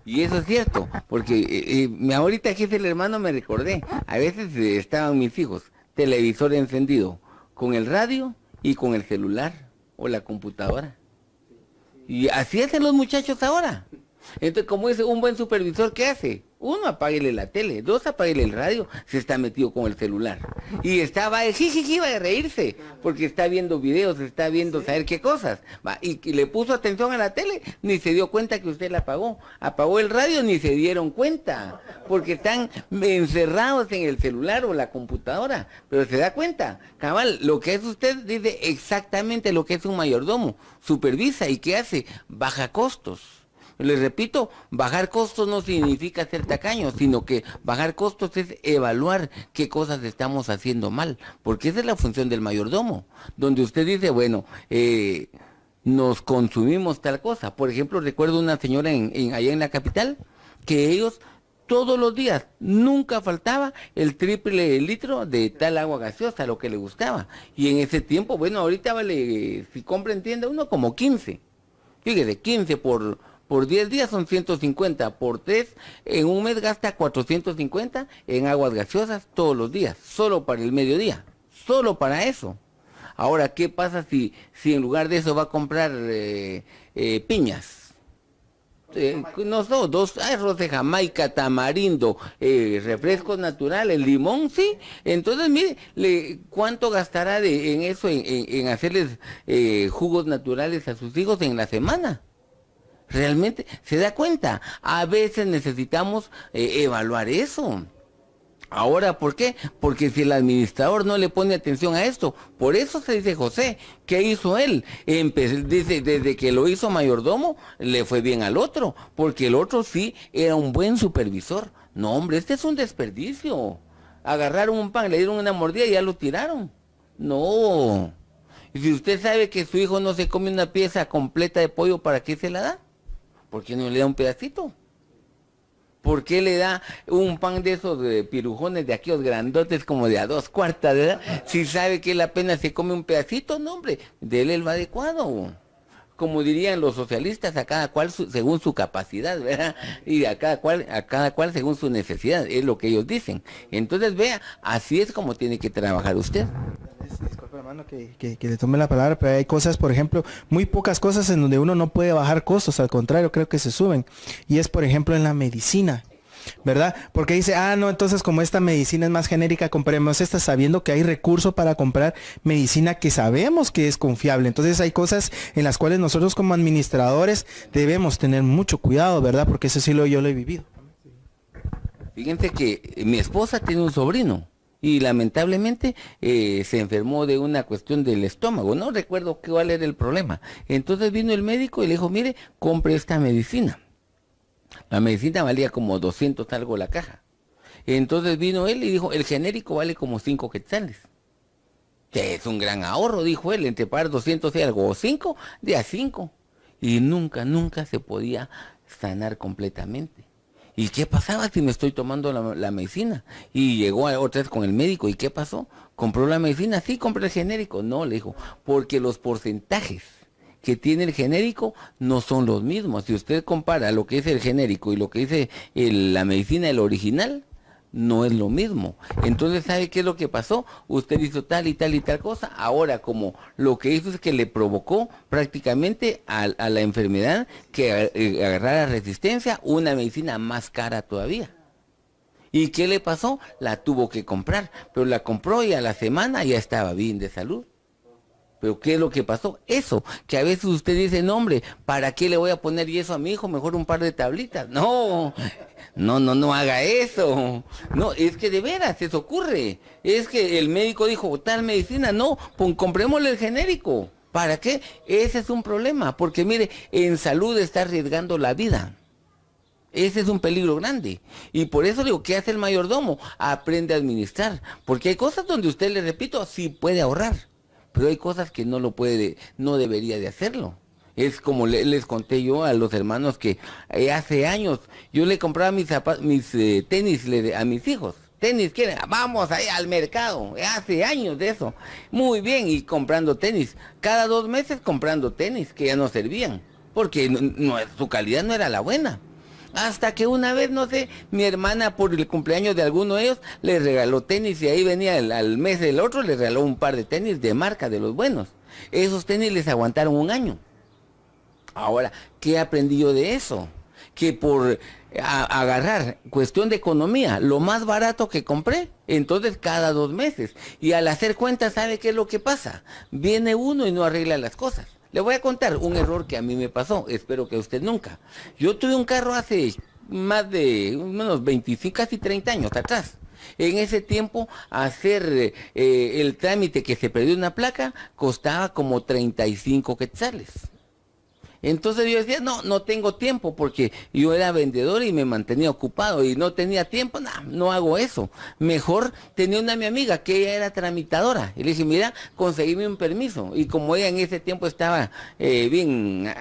Y eso es cierto, porque ahorita que es el hermano me recordé, a veces estaban mis hijos, televisor encendido, con el radio y con el celular o la computadora. Y así hacen los muchachos ahora. Entonces, como es un buen supervisor, ¿qué hace? Uno, apáguele la tele. Dos, apáguele el radio. Se está metido con el celular. Y estaba jijiji, va a reírse, porque está viendo videos, está viendo saber qué cosas. Y le puso atención a la tele, ni se dio cuenta que usted la apagó. Apagó el radio, ni se dieron cuenta, porque están encerrados en el celular o la computadora. Pero se da cuenta, cabal, lo que es usted dice exactamente lo que es un mayordomo. Supervisa, ¿y qué hace? Baja costos. Les repito, bajar costos no significa ser tacaños, sino que bajar costos es evaluar qué cosas estamos haciendo mal, porque esa es la función del mayordomo, donde usted dice, bueno, nos consumimos tal cosa. Por ejemplo, recuerdo una señora allá en la capital, que ellos todos los días, nunca faltaba el triple litro de tal agua gaseosa, lo que le gustaba. Y en ese tiempo, bueno, ahorita vale, si compra en tienda uno, como 15. Fíjese, 15 por 10 días son 150, por 3 en un mes gasta 450 en aguas gaseosas todos los días, solo para el mediodía, solo para eso. Ahora, ¿qué pasa si en lugar de eso va a comprar piñas? No, 2 arroz de Jamaica, tamarindo, refrescos naturales, limón, sí. Entonces, mire, ¿cuánto gastará en eso, en hacerles jugos naturales a sus hijos en la semana? Realmente se da cuenta, a veces necesitamos evaluar eso. Ahora, ¿por qué? Porque si el administrador no le pone atención a esto, por eso se dice José, ¿qué hizo él? Dice, desde que lo hizo mayordomo, le fue bien al otro, porque el otro sí era un buen supervisor. No, hombre, este es un desperdicio. Agarraron un pan, le dieron una mordida y ya lo tiraron. No. Y si usted sabe que su hijo no se come una pieza completa de pollo, ¿para qué se la da? ¿Por qué no le da un pedacito? ¿Por qué le da un pan de esos pirujones de aquellos grandotes como de a 2/4, ¿verdad? Si sabe que él apenas se come un pedacito, no, hombre, déle el adecuado. Como dirían los socialistas, a cada cual según su capacidad, ¿verdad? Y a cada cual según su necesidad, es lo que ellos dicen. Entonces, vea, así es como tiene que trabajar usted. Disculpe, hermano, que le tome la palabra, pero hay cosas, por ejemplo, muy pocas cosas en donde uno no puede bajar costos, al contrario, creo que se suben. Y es, por ejemplo, en la medicina, ¿verdad? Porque dice, no, entonces como esta medicina es más genérica, compremos esta sabiendo que hay recurso para comprar medicina que sabemos que es confiable. Entonces hay cosas en las cuales nosotros como administradores debemos tener mucho cuidado, ¿verdad? Porque eso sí yo lo he vivido. Fíjense que mi esposa tiene un sobrino. Y lamentablemente se enfermó de una cuestión del estómago, no recuerdo cuál era el problema. Entonces vino el médico y le dijo, mire, compre esta medicina. La medicina valía como 200 algo la caja. Entonces vino él y dijo, el genérico vale como 5 quetzales. Que es un gran ahorro, dijo él, entre pagar 200 y algo, o 5, de a 5. Y nunca se podía sanar completamente. ¿Y qué pasaba si me estoy tomando la medicina? Y llegó otra vez con el médico, ¿y qué pasó? ¿Compró la medicina? Sí, compré el genérico. No, le dijo, porque los porcentajes que tiene el genérico no son los mismos. Si usted compara lo que es el genérico y lo que dice la medicina, el original, no es lo mismo. Entonces, ¿sabe qué es lo que pasó? Usted hizo tal y tal y tal cosa. Ahora, como lo que hizo es que le provocó prácticamente a la enfermedad que agarrara resistencia, una medicina más cara todavía. ¿Y qué le pasó? La tuvo que comprar, pero la compró y a la semana ya estaba bien de salud. Pero ¿qué es lo que pasó? Eso, que a veces usted dice, no hombre, ¿para qué le voy a poner yeso a mi hijo? Mejor un par de tablitas. No, no haga eso. No, es que de veras, eso ocurre. Es que el médico dijo, tal medicina, no, pues comprémosle el genérico. ¿Para qué? Ese es un problema, porque mire, en salud está arriesgando la vida. Ese es un peligro grande. Y por eso digo, ¿qué hace el mayordomo? Aprende a administrar. Porque hay cosas donde usted, le repito, sí puede ahorrar. Pero hay cosas que no lo puede, no debería de hacerlo. Es como les conté yo a los hermanos que hace años yo le compraba mis tenis a mis hijos. Tenis, ¿quieren? Vamos ahí al mercado. Hace años de eso. Muy bien, y comprando tenis. Cada 2 meses comprando tenis que ya no servían. Porque su calidad no era la buena. Hasta que una vez, no sé, mi hermana por el cumpleaños de alguno de ellos le regaló tenis y ahí venía al mes del otro, le regaló un par de tenis de marca, de los buenos. Esos tenis les aguantaron 1 año. Ahora, ¿qué aprendí yo de eso? Que por agarrar cuestión de economía, lo más barato que compré, entonces cada 2 meses. Y al hacer cuentas, ¿sabe qué es lo que pasa? Viene uno y no arregla las cosas. Le voy a contar un error que a mí me pasó, espero que a usted nunca. Yo tuve un carro hace más de unos 25, casi 30 años atrás. En ese tiempo, hacer el trámite que se perdió una placa costaba como 35 quetzales. Entonces yo decía, no tengo tiempo porque yo era vendedor y me mantenía ocupado y no tenía tiempo, no hago eso. Mejor tenía mi amiga que ella era tramitadora y le dije, mira, conseguíme un permiso. Y como ella en ese tiempo estaba bien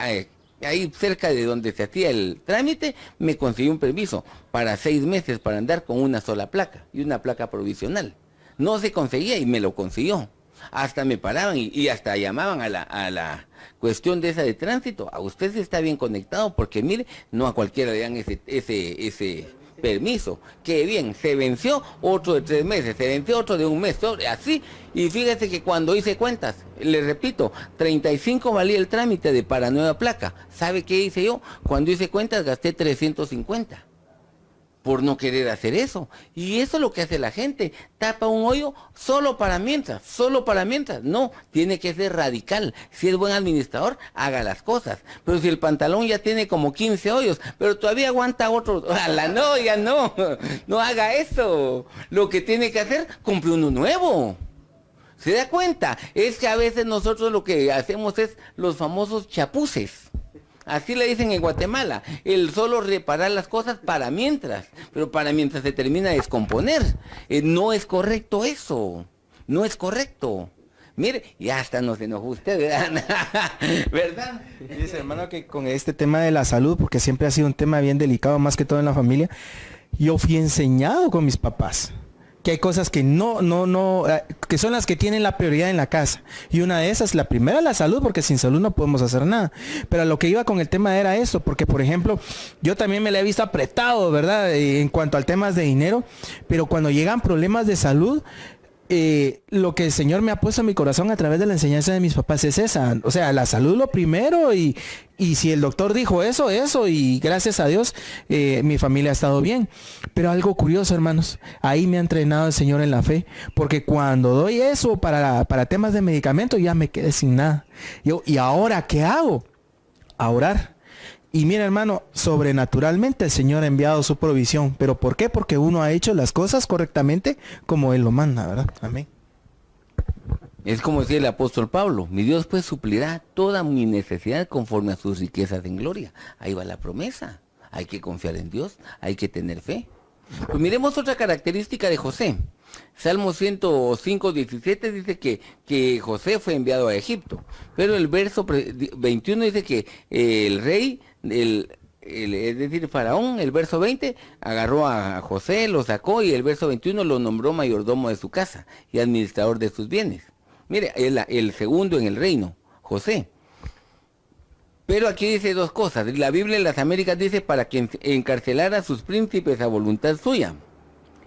ahí cerca de donde se hacía el trámite, me consiguió un permiso para 6 meses para andar con una sola placa y una placa provisional. No se conseguía y me lo consiguió. Hasta me paraban y hasta llamaban a la cuestión de esa de tránsito. A usted sí está bien conectado porque mire, no a cualquiera le dan ese permiso. Que bien, se venció otro de 3 meses, se venció otro de 1 mes, así. Y fíjese que cuando hice cuentas, le repito, 35 valía el trámite para nueva placa. ¿Sabe qué hice yo? Cuando hice cuentas gasté 350. Por no querer hacer eso. Y eso es lo que hace la gente, tapa un hoyo solo para mientras. No, tiene que ser radical. Si es buen administrador, haga las cosas. Pero si el pantalón ya tiene como 15 hoyos, pero todavía aguanta otro, no haga eso. Lo que tiene que hacer, compre uno nuevo. ¿Se da cuenta? Es que a veces nosotros lo que hacemos es los famosos chapuces. Así le dicen en Guatemala, el solo reparar las cosas para mientras, pero para mientras se termina de descomponer. No es correcto eso, no es correcto. Mire, ya hasta nos enojó usted, ¿verdad? Dice, hermano, que con este tema de la salud, porque siempre ha sido un tema bien delicado, más que todo en la familia, yo fui enseñado con mis papás. Que hay cosas que que son las que tienen la prioridad en la casa. Y una de esas, la primera, la salud, porque sin salud no podemos hacer nada. Pero a lo que iba con el tema era eso, porque por ejemplo, yo también me la he visto apretado, ¿verdad? En cuanto al temas de dinero, pero cuando llegan problemas de salud, lo que el Señor me ha puesto en mi corazón a través de la enseñanza de mis papás es esa. O sea, la salud lo primero y si el doctor dijo eso, y gracias a Dios mi familia ha estado bien. Pero algo curioso, hermanos, ahí me ha entrenado el Señor en la fe, porque cuando doy eso para temas de medicamento ya me quedé sin nada. ¿Y ahora qué hago? A orar. Y mira, hermano, sobrenaturalmente el Señor ha enviado su provisión. ¿Pero por qué? Porque uno ha hecho las cosas correctamente como Él lo manda, ¿verdad? Amén. Es como decía el apóstol Pablo, mi Dios pues suplirá toda mi necesidad conforme a sus riquezas en gloria. Ahí va la promesa. Hay que confiar en Dios, hay que tener fe. Pues miremos otra característica de José. Salmo 105, 17 dice que José fue enviado a Egipto. Pero el verso 21 dice que el rey, es decir, Faraón, el verso 20, agarró a José, lo sacó y el verso 21 lo nombró mayordomo de su casa y administrador de sus bienes. Mire, el segundo en el reino, José. Pero aquí dice 2 cosas. La Biblia en las Américas dice para que encarcelara a sus príncipes a voluntad suya.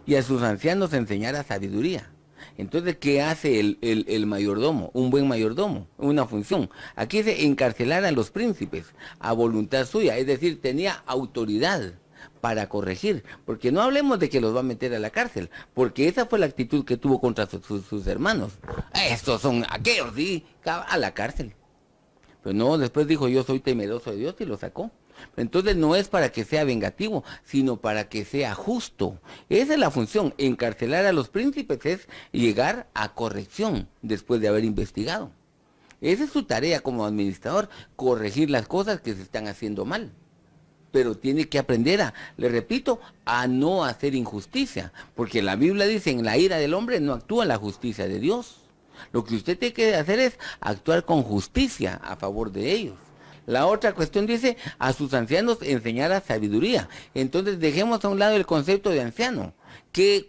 y a sus ancianos enseñara sabiduría. Entonces, ¿qué hace el mayordomo? Un buen mayordomo, una función. Aquí dice encarcelar a los príncipes a voluntad suya, es decir, tenía autoridad para corregir, porque no hablemos de que los va a meter a la cárcel, porque esa fue la actitud que tuvo contra sus hermanos. Estos son aquellos, sí, a la cárcel. Pero no, después dijo, yo soy temeroso de Dios y lo sacó. Entonces no es para que sea vengativo, sino para que sea justo. Esa es la función. Encarcelar a los príncipes es llegar a corrección después de haber investigado. Esa es su tarea como administrador, corregir las cosas que se están haciendo mal. Pero tiene que aprender le repito, a no hacer injusticia. Porque la Biblia dice, en la ira del hombre no actúa la justicia de Dios. Lo que usted tiene que hacer es actuar con justicia a favor de ellos. La otra cuestión dice, a sus ancianos enseñar a sabiduría. Entonces dejemos a un lado el concepto de anciano.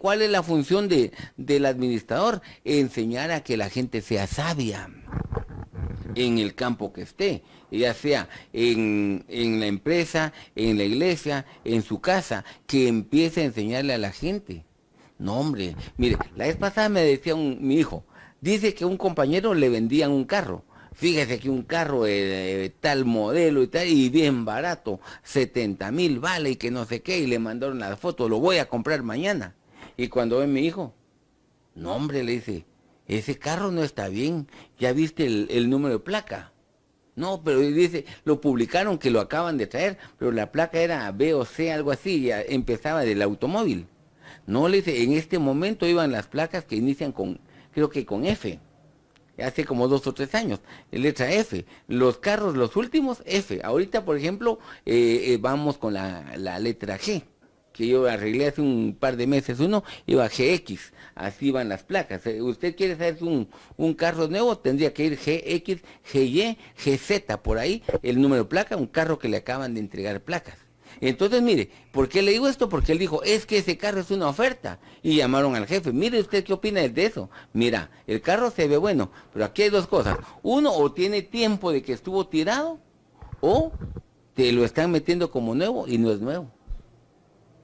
¿Cuál es la función del administrador? Enseñar a que la gente sea sabia en el campo que esté, ya sea en la empresa, en la iglesia, en su casa, que empiece a enseñarle a la gente. No, hombre, mire, la vez pasada me decía mi hijo, dice que un compañero le vendían un carro. Fíjese que un carro de tal modelo y tal, y bien barato, 70,000 vale y que no sé qué, y le mandaron la foto, lo voy a comprar mañana. Y cuando ve mi hijo, no hombre, le dice, ese carro no está bien, ¿ya viste el número de placa? No, pero dice, lo publicaron que lo acaban de traer, pero la placa era B o C, algo así, ya empezaba del automóvil. No, le dice, en este momento iban las placas que inician con, creo que con F. Hace como 2 o 3 años, letra F. Los carros, los últimos, F. Ahorita, por ejemplo, vamos con la letra G, que yo arreglé hace un par de meses uno, iba GX, así van las placas. Usted quiere saber un carro nuevo, tendría que ir GX, GY, GZ, por ahí, el número de placa, un carro que le acaban de entregar placas. Entonces, mire, ¿por qué le digo esto? Porque él dijo, es que ese carro es una oferta. Y llamaron al jefe, mire usted qué opina de eso. Mira, el carro se ve bueno, pero aquí hay 2 cosas. Uno, o tiene tiempo de que estuvo tirado, o te lo están metiendo como nuevo y no es nuevo.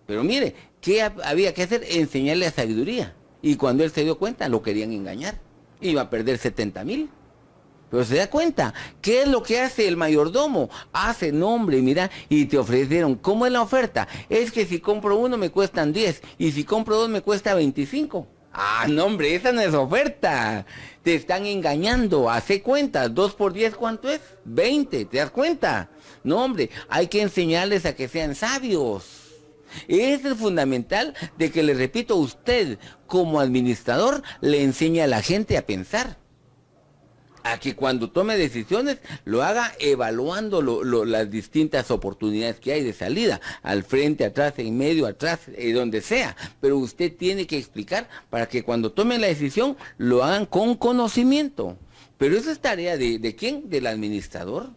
Pero mire, ¿qué había que hacer? Enseñarle a sabiduría. Y cuando él se dio cuenta, lo querían engañar. Iba a perder 70,000. Pero se da cuenta, ¿qué es lo que hace el mayordomo? Hace nombre, mira, y te ofrecieron, ¿cómo es la oferta? Es que si compro 1 me cuestan 10, y si compro 2 me cuesta 25. Ah, no, hombre, esa no es oferta. Te están engañando, hace cuentas, 2 por 10, ¿cuánto es? 20, ¿te das cuenta? No, hombre, hay que enseñarles a que sean sabios. Es el fundamental de que, le repito, usted como administrador le enseña a la gente a pensar. A que cuando tome decisiones lo haga evaluando las distintas oportunidades que hay de salida, al frente, atrás, en medio, atrás, donde sea. Pero usted tiene que explicar para que cuando tomen la decisión lo hagan con conocimiento. Pero eso es tarea ¿de quién? Del administrador.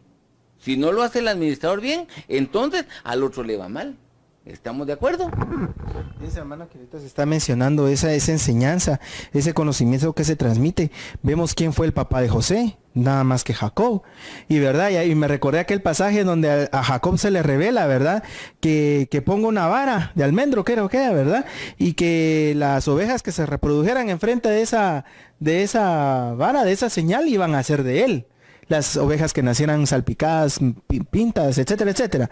Si no lo hace el administrador bien, entonces al otro le va mal. ¿Estamos de acuerdo? Ese hermano que ahorita se está mencionando, esa enseñanza, ese conocimiento que se transmite. Vemos quién fue el papá de José, nada más que Jacob. Y verdad, y me recordé aquel pasaje donde a Jacob se le revela, ¿verdad? Que ponga una vara de almendro, creo que era, ¿verdad? Y que las ovejas que se reprodujeran enfrente de esa vara, de esa señal, iban a ser de él. Las ovejas que nacieran salpicadas, pintas, etcétera, etcétera.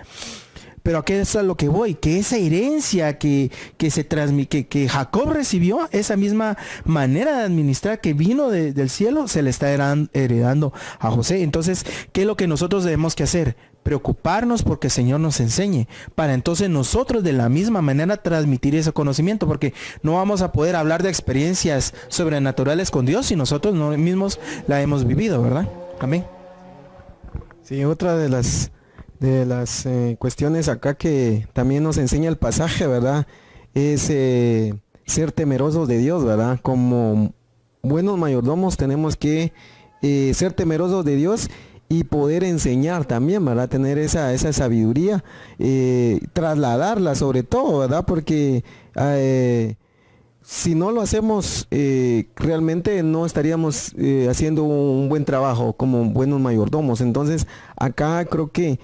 Pero aquí es a lo que voy, que esa herencia que se transmite, que Jacob recibió, esa misma manera de administrar que vino del cielo, se le está heredando a José. Entonces, ¿qué es lo que nosotros debemos que hacer? Preocuparnos porque el Señor nos enseñe, para entonces nosotros de la misma manera transmitir ese conocimiento, porque no vamos a poder hablar de experiencias sobrenaturales con Dios si nosotros no mismos la hemos vivido, ¿verdad? Amén. Sí, otra de las cuestiones acá que también nos enseña el pasaje, ¿verdad? Es ser temerosos de Dios, ¿verdad? Como buenos mayordomos tenemos que ser temerosos de Dios y poder enseñar también, ¿verdad? Tener esa sabiduría, trasladarla sobre todo, ¿verdad? Porque si no lo hacemos, realmente no estaríamos haciendo un buen trabajo como buenos mayordomos. Entonces, acá creo que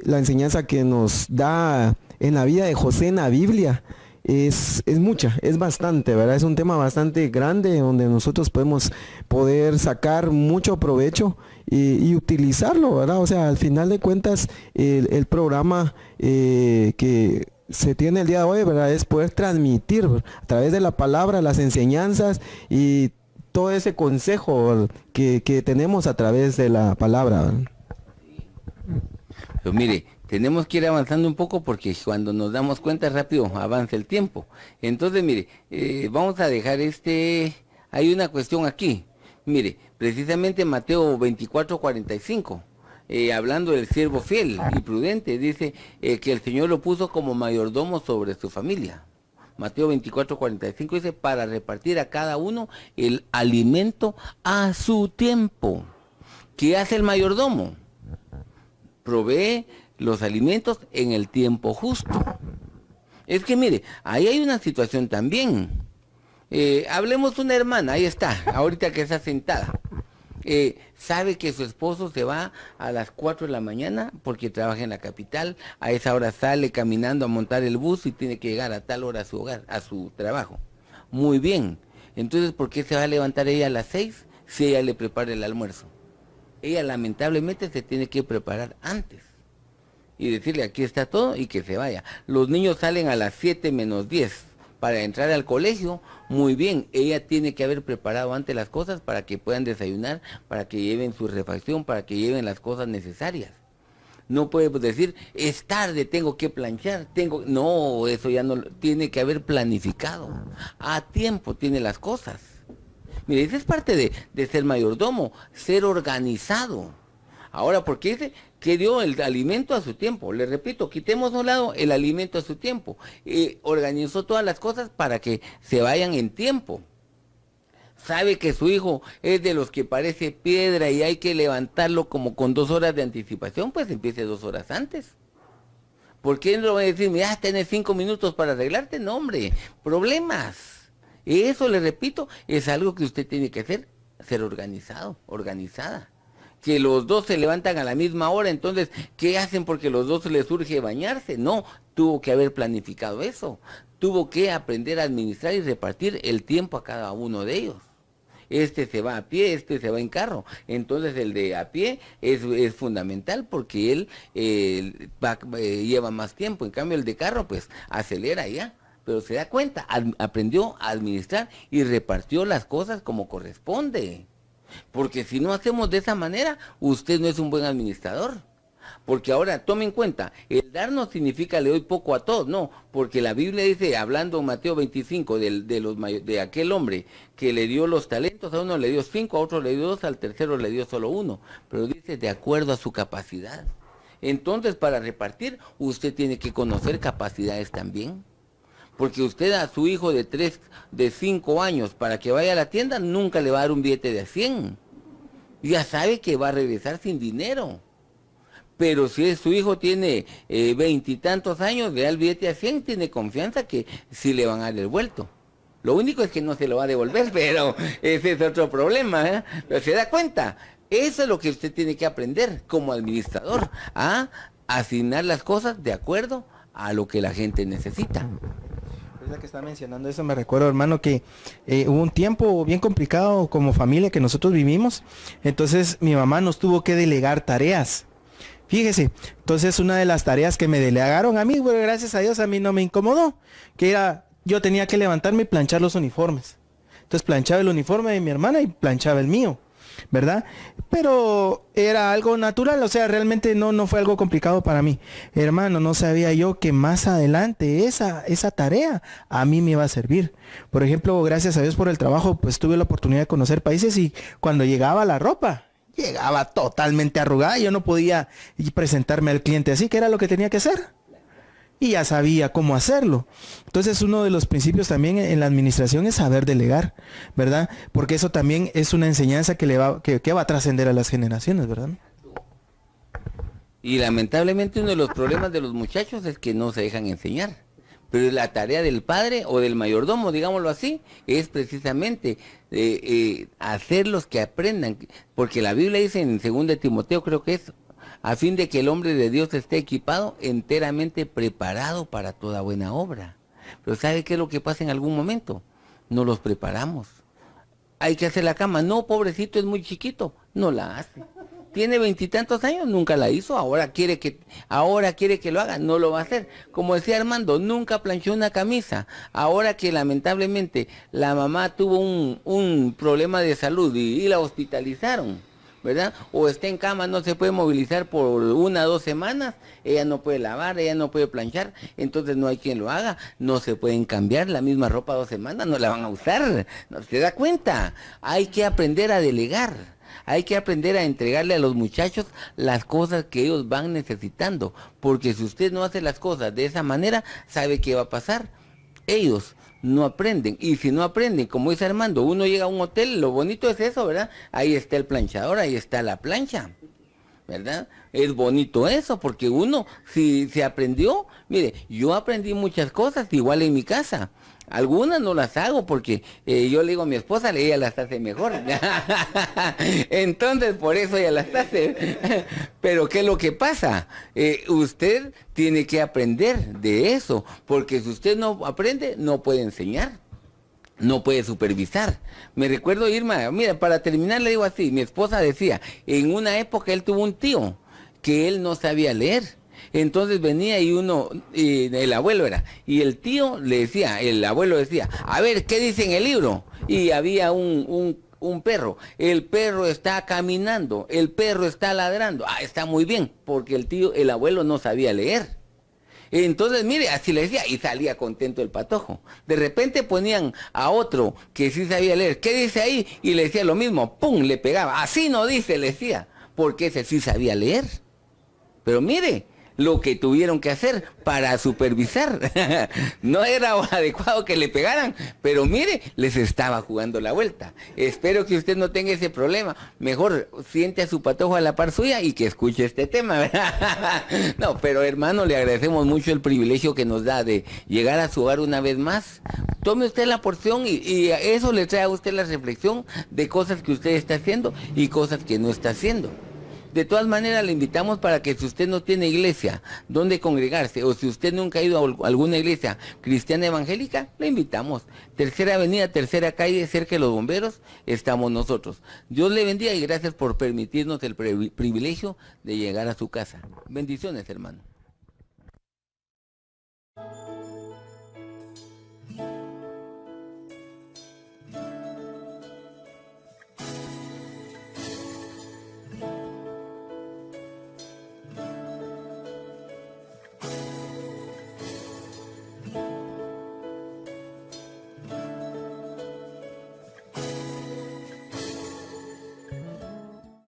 la enseñanza que nos da en la vida de José en la Biblia es mucha, es bastante, ¿verdad? Es un tema bastante grande donde nosotros podemos poder sacar mucho provecho y utilizarlo, ¿verdad? O sea, al final de cuentas, el programa que se tiene el día de hoy, ¿verdad? Es poder transmitir a través de la palabra las enseñanzas y todo ese consejo que tenemos a través de la palabra, ¿verdad? Pues mire, tenemos que ir avanzando un poco porque cuando nos damos cuenta rápido avanza el tiempo. Entonces, mire, vamos a dejar hay una cuestión aquí. Mire, precisamente Mateo 24:45, hablando del siervo fiel y prudente, dice que el Señor lo puso como mayordomo sobre su familia. Mateo 24:45 dice, para repartir a cada uno el alimento a su tiempo. ¿Qué hace el mayordomo? Provee los alimentos en el tiempo justo. Es que mire, ahí hay una situación también. Hablemos de una hermana, ahí está, ahorita que está sentada. Sabe que su esposo se va a las 4 de la mañana porque trabaja en la capital, a esa hora sale caminando a montar el bus y tiene que llegar a tal hora a su hogar, a su trabajo. Muy bien, entonces ¿por qué se va a levantar ella a las 6 si ella le prepara el almuerzo? Ella lamentablemente se tiene que preparar antes y decirle aquí está todo y que se vaya. Los niños salen a las 7:10 para entrar al colegio. Muy bien, ella tiene que haber preparado antes las cosas para que puedan desayunar, para que lleven su refacción, para que lleven las cosas necesarias. No puede decir, es tarde, tengo que planchar, No, eso ya no, tiene que haber planificado. A tiempo tiene las cosas. Mire, esa es parte de ser mayordomo, ser organizado. Ahora, ¿por qué dice que dio el alimento a su tiempo? Le repito, quitemos a un lado el alimento a su tiempo. Organizó todas las cosas para que se vayan en tiempo. Sabe que su hijo es de los que parece piedra y hay que levantarlo como con 2 horas de anticipación, pues empiece 2 horas antes. ¿Por qué no va a decir, mira, tenés 5 minutos para arreglarte? No, hombre, problemas. Eso, le repito, es algo que usted tiene que hacer, ser organizado, organizada. Que los dos se levantan a la misma hora, entonces, ¿qué hacen porque los dos les urge bañarse? No, tuvo que haber planificado eso. Tuvo que aprender a administrar y repartir el tiempo a cada uno de ellos. Este se va a pie, este se va en carro. Entonces el de a pie es fundamental porque él lleva más tiempo. En cambio el de carro pues acelera ya. Pero se da cuenta, aprendió a administrar y repartió las cosas como corresponde. Porque si no hacemos de esa manera, usted no es un buen administrador. Porque ahora, tome en cuenta, el dar no significa le doy poco a todos, no. Porque la Biblia dice, hablando en Mateo 25, de aquel hombre que le dio los talentos, a uno le dio 5, a otro le dio 2, al tercero le dio solo 1. Pero dice, de acuerdo a su capacidad. Entonces, para repartir, usted tiene que conocer capacidades también. Porque usted a su hijo de 5 años, para que vaya a la tienda, nunca le va a dar un billete de 100. Ya sabe que va a regresar sin dinero. Pero si su hijo tiene 20 y tantos años, le da el billete a 100, tiene confianza que sí le van a dar el vuelto. Lo único es que no se lo va a devolver, pero ese es otro problema, ¿eh? Pero se da cuenta, eso es lo que usted tiene que aprender como administrador, a asignar las cosas de acuerdo a lo que la gente necesita. La que está mencionando eso, me recuerdo, hermano, que hubo un tiempo bien complicado como familia que nosotros vivimos. Entonces mi mamá nos tuvo que delegar tareas. Fíjese, entonces una de las tareas que me delegaron a mí, bueno, gracias a Dios a mí no me incomodó, que era, yo tenía que levantarme y planchar los uniformes. Entonces planchaba el uniforme de mi hermana y planchaba el mío, ¿verdad? Pero era algo natural, o sea, realmente no fue algo complicado para mí. Hermano, no sabía yo que más adelante esa tarea a mí me iba a servir. Por ejemplo, gracias a Dios por el trabajo, pues tuve la oportunidad de conocer países y cuando llegaba la ropa, llegaba totalmente arrugada, yo no podía presentarme al cliente así, que era lo que tenía que hacer. Y ya sabía cómo hacerlo. Entonces uno de los principios también en la administración es saber delegar, ¿verdad? Porque eso también es una enseñanza que va a trascender a las generaciones, ¿verdad? Y lamentablemente uno de los problemas de los muchachos es que no se dejan enseñar. Pero la tarea del padre o del mayordomo, digámoslo así, es precisamente hacerlos que aprendan. Porque la Biblia dice en 2 Timoteo, creo que es, a fin de que el hombre de Dios esté equipado, enteramente preparado para toda buena obra. Pero ¿sabe qué es lo que pasa en algún momento? No los preparamos. Hay que hacer la cama. No, pobrecito, es muy chiquito. No la hace. Tiene 20 y tantos años, nunca la hizo, ahora quiere que lo haga, no lo va a hacer. Como decía Armando, nunca planchó una camisa. Ahora que lamentablemente la mamá tuvo un problema de salud y la hospitalizaron, ¿verdad? O está en cama, no se puede movilizar por 1 o 2 semanas, ella no puede lavar, ella no puede planchar, entonces no hay quien lo haga, no se pueden cambiar la misma ropa 2 semanas, no la van a usar, no se da cuenta. Hay que aprender a delegar. Hay que aprender a entregarle a los muchachos las cosas que ellos van necesitando, porque si usted no hace las cosas de esa manera, ¿sabe qué va a pasar? Ellos no aprenden, y si no aprenden, como dice Armando, uno llega a un hotel, lo bonito es eso, ¿verdad? Ahí está el planchador, ahí está la plancha, ¿verdad? Es bonito eso, porque uno, si se aprendió, mire, yo aprendí muchas cosas, igual en mi casa. Algunas no las hago porque yo le digo a mi esposa, ella las hace mejor. Entonces, por eso ella las hace. Pero ¿qué es lo que pasa? Usted tiene que aprender de eso, porque si usted no aprende, no puede enseñar. No puede supervisar. Me recuerdo, Irma, mira, para terminar le digo así, mi esposa decía, en una época él tuvo un tío que él no sabía leer. Entonces venía y el abuelo era, y el tío le decía, el abuelo decía, a ver, ¿qué dice en el libro? Y había un perro, el perro está caminando, el perro está ladrando, está muy bien, porque el abuelo no sabía leer. Entonces, mire, así le decía, y salía contento el patojo. De repente ponían a otro que sí sabía leer, ¿qué dice ahí? Y le decía lo mismo, ¡pum!, le pegaba, así no dice, le decía, porque ese sí sabía leer. Pero mire, lo que tuvieron que hacer para supervisar. No era adecuado que le pegaran, pero mire, les estaba jugando la vuelta. Espero que usted no tenga ese problema. Mejor siente a su patojo a la par suya y que escuche este tema, ¿verdad? No, pero hermano, le agradecemos mucho el privilegio que nos da de llegar a su hogar una vez más. Tome usted la porción y eso le trae a usted la reflexión de cosas que usted está haciendo y cosas que no está haciendo. De todas maneras, le invitamos para que si usted no tiene iglesia donde congregarse, o si usted nunca ha ido a alguna iglesia cristiana evangélica, le invitamos. Tercera Avenida, Tercera Calle, cerca de los bomberos, estamos nosotros. Dios le bendiga y gracias por permitirnos el privilegio de llegar a su casa. Bendiciones, hermano.